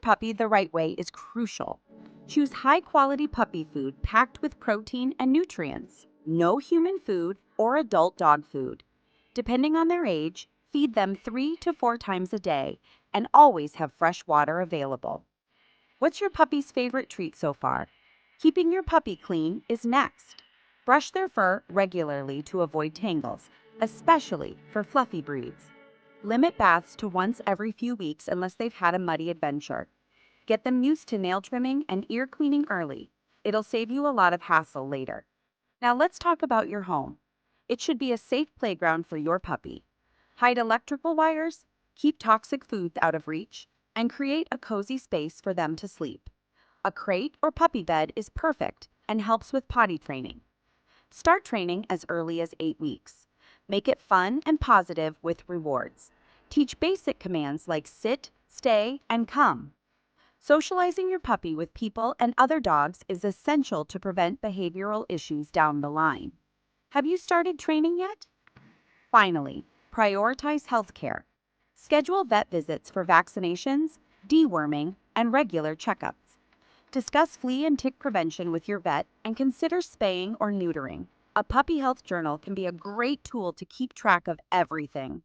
puppy the right way is crucial. Choose high-quality puppy food packed with protein and nutrients. No human food or adult dog food. Depending on their age, feed them 3 to 4 times a day and always have fresh water available. What's your puppy's favorite treat so far? Keeping your puppy clean is next. Brush their fur regularly to avoid tangles, especially for fluffy breeds. Limit baths to once every few weeks unless they've had a muddy adventure. Get them used to nail trimming and ear cleaning early. It'll save you a lot of hassle later. Now let's talk about your home. It should be a safe playground for your puppy. Hide electrical wires, keep toxic foods out of reach, and create a cozy space for them to sleep. A crate or puppy bed is perfect and helps with potty training. Start training as early as 8 weeks. Make it fun and positive with rewards. Teach basic commands like sit, stay, and come. Socializing your puppy with people and other dogs is essential to prevent behavioral issues down the line. Have you started training yet? Finally, prioritize healthcare. Schedule vet visits for vaccinations, deworming, and regular checkups. Discuss flea and tick prevention with your vet and consider spaying or neutering. A puppy health journal can be a great tool to keep track of everything.